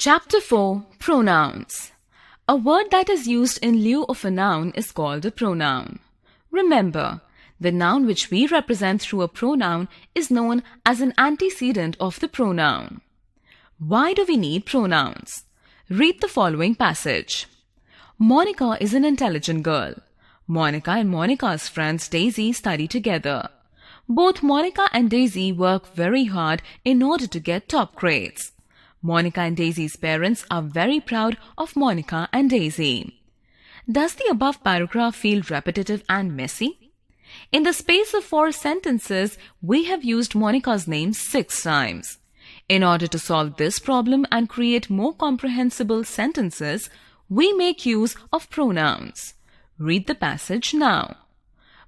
Chapter 4 Pronouns. A word that is used in lieu of a noun is called a pronoun. Remember, the noun which we represent through a pronoun is known as an antecedent of the pronoun. Why do we need pronouns? Read the following passage. Monica is an intelligent girl. Monica and Monica's friends Daisy study together. Both Monica and Daisy work very hard in order to get top grades. Monica and Daisy's parents are very proud of Monica and Daisy. Does the above paragraph feel repetitive and messy? In the space of 4 sentences, we have used Monica's name 6 times. In order to solve this problem and create more comprehensible sentences, we make use of pronouns. Read the passage now.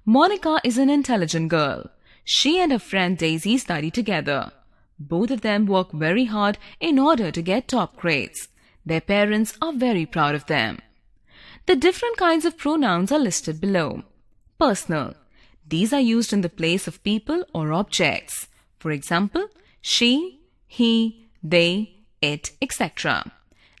Monica is an intelligent girl. She and her friend Daisy study together. Both of them work very hard in order to get top grades. Their parents are very proud of them. The different kinds of pronouns are listed below. Personal. These are used in the place of people or objects. For example, she, he, they, it, etc.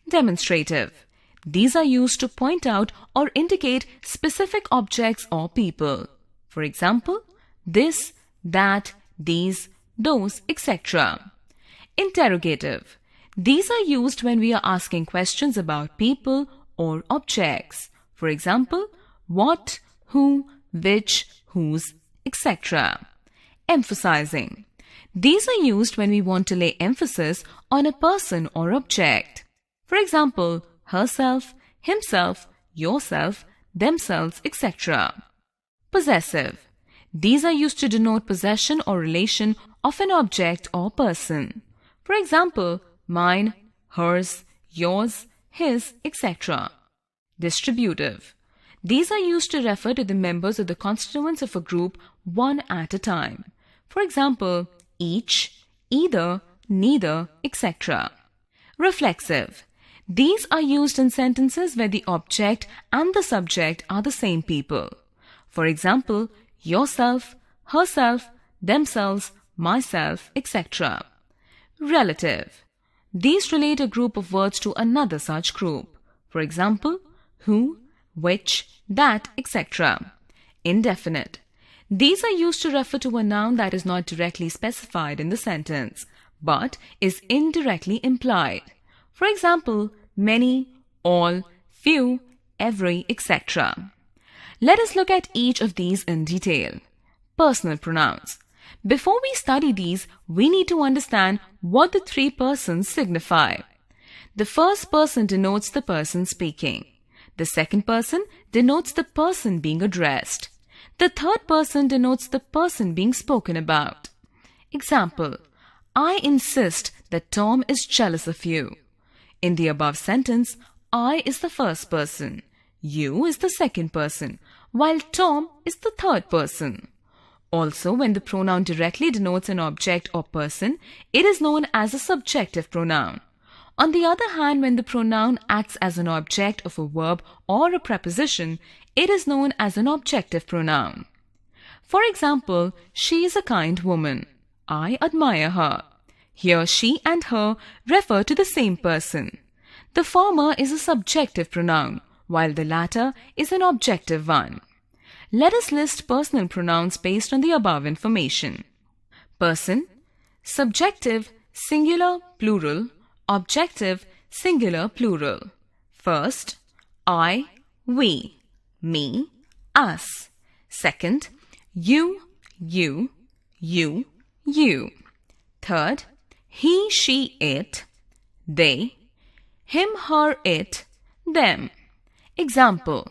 Demonstrative. These are used to point out or indicate specific objects or people. For example, this, that, these, those, etc. Interrogative. These are used when we are asking questions about people or objects. For example, what, who, which, whose, etc. Emphasizing. These are used when we want to lay emphasis on a person or object. For example, herself, himself, yourself, themselves, etc. Possessive. These are used to denote possession or relation of an object or person. For example, mine, hers, yours, his, etc. Distributive. These are used to refer to the members of the constituents of a group one at a time. For example, each, either, neither, etc. Reflexive. These are used in sentences where the object and the subject are the same people. For example, yourself, herself, themselves, myself, etc. Relative. These relate a group of words to another such group. For example, who, which, that, etc. Indefinite. These are used to refer to a noun that is not directly specified in the sentence, but is indirectly implied. For example, many, all, few, every, etc. Let us look at each of these in detail. Personal pronouns. Before we study these, we need to understand what the 3 persons signify. The first person denotes the person speaking. The second person denotes the person being addressed. The third person denotes the person being spoken about. Example, I insist that Tom is jealous of you. In the above sentence, I is the first person, you is the second person, while Tom is the third person. Also, when the pronoun directly denotes an object or person, it is known as a subjective pronoun. On the other hand, when the pronoun acts as an object of a verb or a preposition, it is known as an objective pronoun. For example, she is a kind woman. I admire her. Here, she and her refer to the same person. The former is a subjective pronoun, while the latter is an objective one. Let us list personal pronouns based on the above information. Person, subjective, singular, plural, objective, singular, plural. First, I, we, me, us. Second, you, you, you. Third, he, she, it, they, him, her, it, them. Example,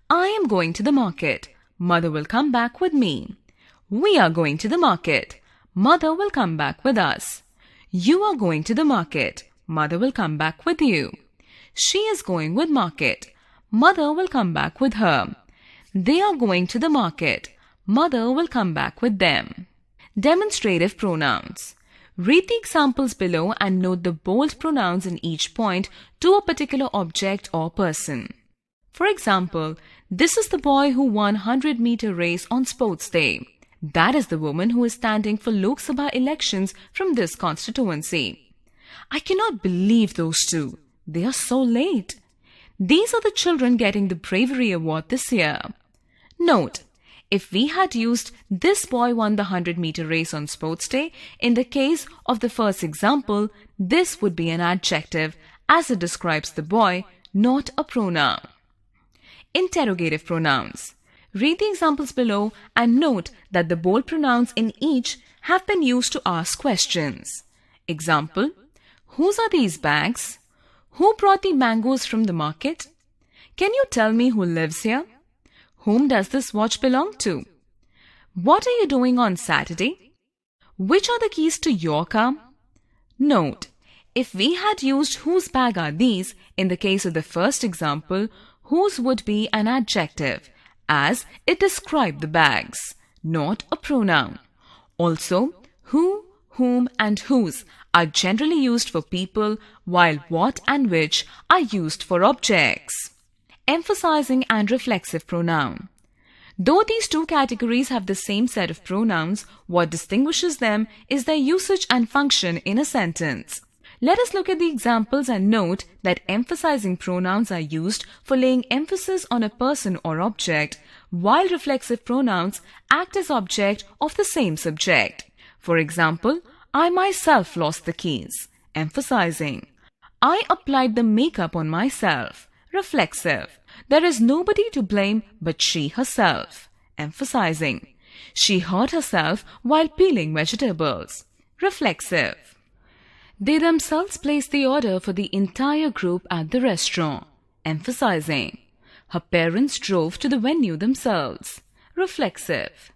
I am going to the market. Mother will come back with me. We are going to the market. Mother will come back with us. You are going to the market. Mother will come back with you. She is going with market. Mother will come back with her. They are going to the market. Mother will come back with them. Demonstrative pronouns. Read the examples below and note the bold pronouns in each point to a particular object or person. For example, this is the boy who won 100-meter race on sports day. That is the woman who is standing for Lok Sabha elections from this constituency. I cannot believe those two. They are so late. These are the children getting the Bravery Award this year. Note, if we had used "this boy won the 100-meter race on sports day" in the case of the first example, this would be an adjective as it describes the boy, not a pronoun. Interrogative pronouns. Read the examples below and note that the bold pronouns in each have been used to ask questions. Example: whose are these bags? Who brought the mangoes from the market? Can you tell me who lives here? Whom does this watch belong to? What are you doing on Saturday? Which are the keys to your car? Note, if we had used "whose bag are these" in the case of the first example, whose would be an adjective, as it described the bags, not a pronoun. Also, who, whom and whose are generally used for people, while what and which are used for objects. Emphasizing and reflexive pronoun. Though these two categories have the same set of pronouns, what distinguishes them is their usage and function in a sentence. Let us look at the examples and note that emphasizing pronouns are used for laying emphasis on a person or object, while reflexive pronouns act as object of the same subject. For example, I myself lost the keys, emphasizing. I applied the makeup on myself, reflexive. There is nobody to blame but she herself, emphasizing. She hurt herself while peeling vegetables, reflexive. They themselves placed the order for the entire group at the restaurant, emphasizing. Her parents drove to the venue themselves, reflexive.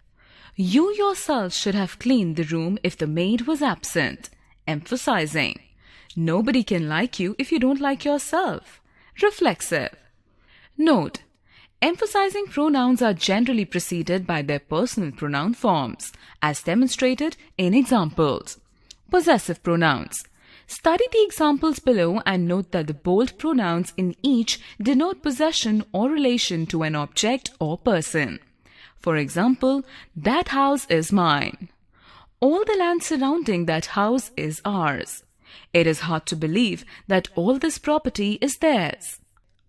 You yourself should have cleaned the room if the maid was absent, emphasizing. Nobody can like you if you don't like yourself, reflexive. Note, emphasizing pronouns are generally preceded by their personal pronoun forms, as demonstrated in examples. Possessive pronouns. Study the examples below and note that the bold pronouns in each denote possession or relation to an object or person. For example, that house is mine. All the land surrounding that house is ours. It is hard to believe that all this property is theirs.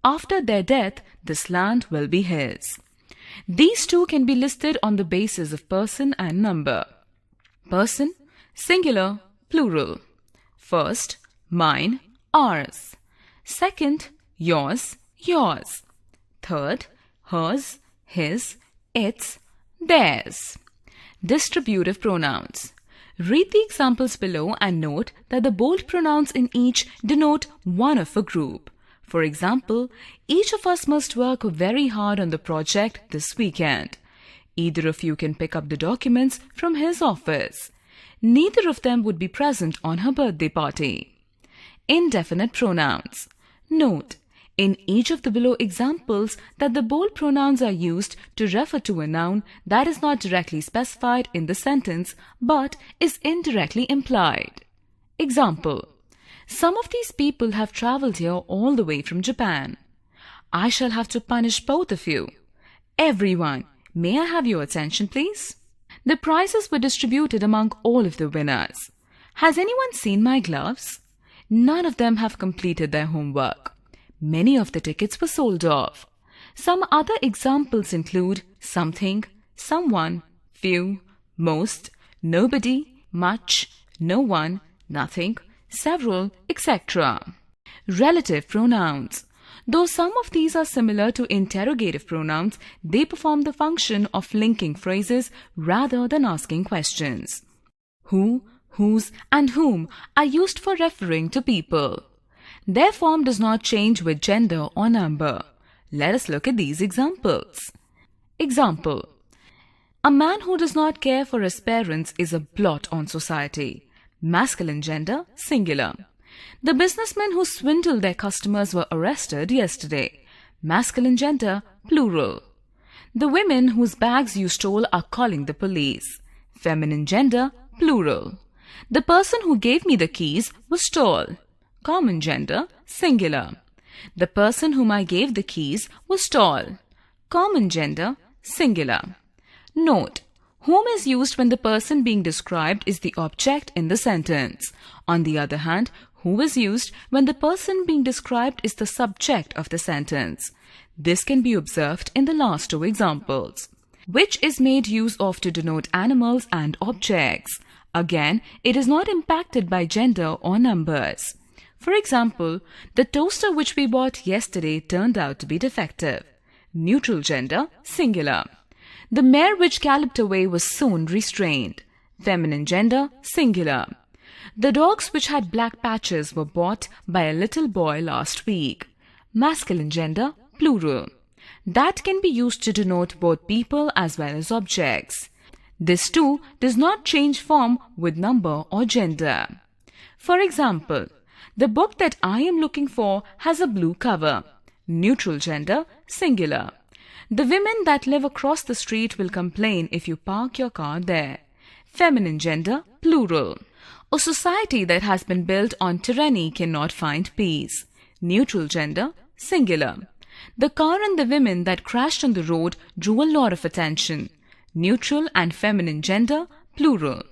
After their death, this land will be his. These two can be listed on the basis of person and number. Person, singular, plural. First, mine, ours. Second, yours, yours. Third, hers, his, its, theirs. Distributive pronouns. Read the examples below and note that the bold pronouns in each denote one of a group. For example, each of us must work very hard on the project this weekend. Either of you can pick up the documents from his office. Neither of them would be present on her birthday party. Indefinite pronouns. Note, in each of the below examples that the bold pronouns are used to refer to a noun that is not directly specified in the sentence but is indirectly implied. Example: some of these people have traveled here all the way from Japan. I shall have to punish both of you. Everyone, may I have your attention, please? The prizes were distributed among all of the winners. Has anyone seen my gloves? None of them have completed their homework. Many of the tickets were sold off. Some other examples include something, someone, few, most, nobody, much, no one, nothing, several, etc. Relative pronouns. Though some of these are similar to interrogative pronouns, they perform the function of linking phrases rather than asking questions. Who, whose, and whom are used for referring to people. Their form does not change with gender or number. Let us look at these examples. Example: a man who does not care for his parents is a blot on society. Masculine gender, singular. The businessmen who swindled their customers were arrested yesterday. Masculine gender, plural. The women whose bags you stole are calling the police. Feminine gender, plural. The person who gave me the keys was tall. Common gender, singular. The person whom I gave the keys was tall. Common gender, singular. Note: whom is used when the person being described is the object in the sentence. On the other hand, Who is used when the person being described is the subject of the sentence. This can be observed in the last two examples. Which is made use of to denote animals and objects. Again, it is not impacted by gender or numbers. For example, the toaster which we bought yesterday turned out to be defective. Neutral gender, singular. The mare which galloped away was soon restrained. Feminine gender, singular. The dogs which had black patches were bought by a little boy last week. Masculine gender, plural. That can be used to denote both people as well as objects. This too does not change form with number or gender. For example, the book that I am looking for has a blue cover. Neutral gender, singular. The women that live across the street will complain if you park your car there. Feminine gender, plural. A society that has been built on tyranny cannot find peace. Neutral gender, singular. The car and the women that crashed on the road drew a lot of attention. Neutral and feminine gender, plural.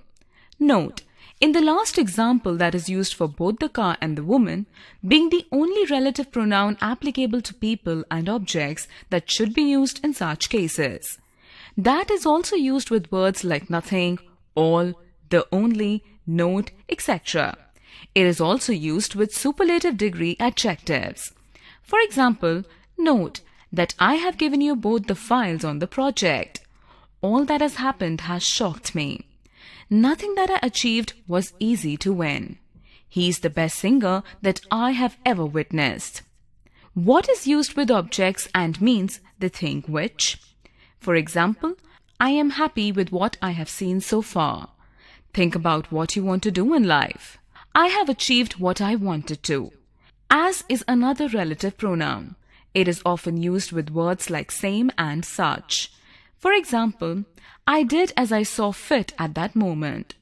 Note, in the last example that is used for both the car and the woman, being the only relative pronoun applicable to people and objects that should be used in such cases. That is also used with words like nothing, all, the only, note, etc. It is also used with superlative degree adjectives. For example, note that I have given you both the files on the project. All that has happened has shocked me. Nothing that I achieved was easy to win. He is the best singer that I have ever witnessed. What is used with objects and means the thing which? For example, I am happy with what I have seen so far. Think about what you want to do in life. I have achieved what I wanted to. As is another relative pronoun. It is often used with words like same and such. For example, I did as I saw fit at that moment.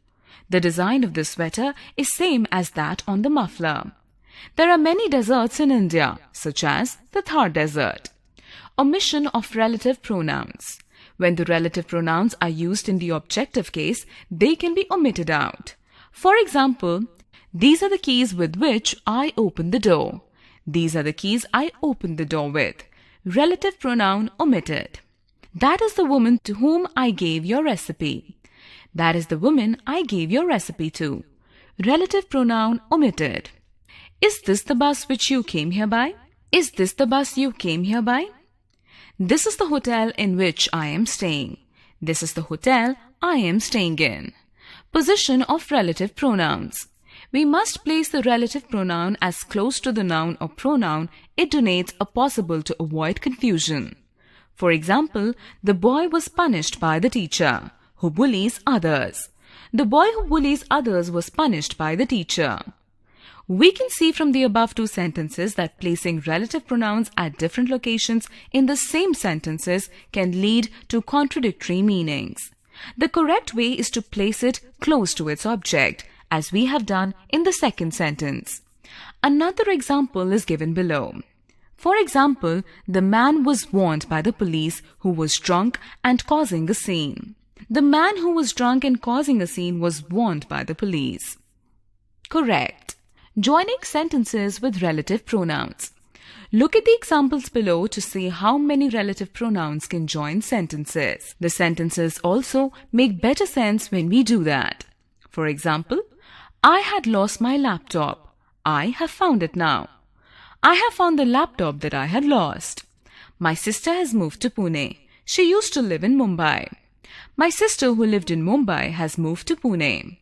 The design of this sweater is same as that on the muffler. There are many deserts in India, such as the Thar Desert. Omission of relative pronouns. When the relative pronouns are used in the objective case, they can be omitted out. For example, these are the keys with which I opened the door. These are the keys I opened the door with. Relative pronoun omitted. That is the woman to whom I gave your recipe. That is the woman I gave your recipe to. Relative pronoun omitted. Is this the bus which you came here by? Is this the bus you came here by? This is the hotel in which I am staying. This is the hotel I am staying in. Position of relative pronouns. We must place the relative pronoun as close to the noun or pronoun it denotes as possible to avoid confusion. For example, the boy was punished by the teacher, who bullies others. The boy who bullies others was punished by the teacher. We can see from the above two sentences that placing relative pronouns at different locations in the same sentences can lead to contradictory meanings. The correct way is to place it close to its object, as we have done in the second sentence. Another example is given below. For example, the man was warned by the police who was drunk and causing a scene. The man who was drunk and causing a scene was warned by the police. Correct. Joining sentences with relative pronouns. Look at the examples below to see how many relative pronouns can join sentences. The sentences also make better sense when we do that. For example, I had lost my laptop. I have found it now. I have found the laptop that I had lost. My sister has moved to Pune. She used to live in Mumbai. My sister who lived in Mumbai has moved to Pune.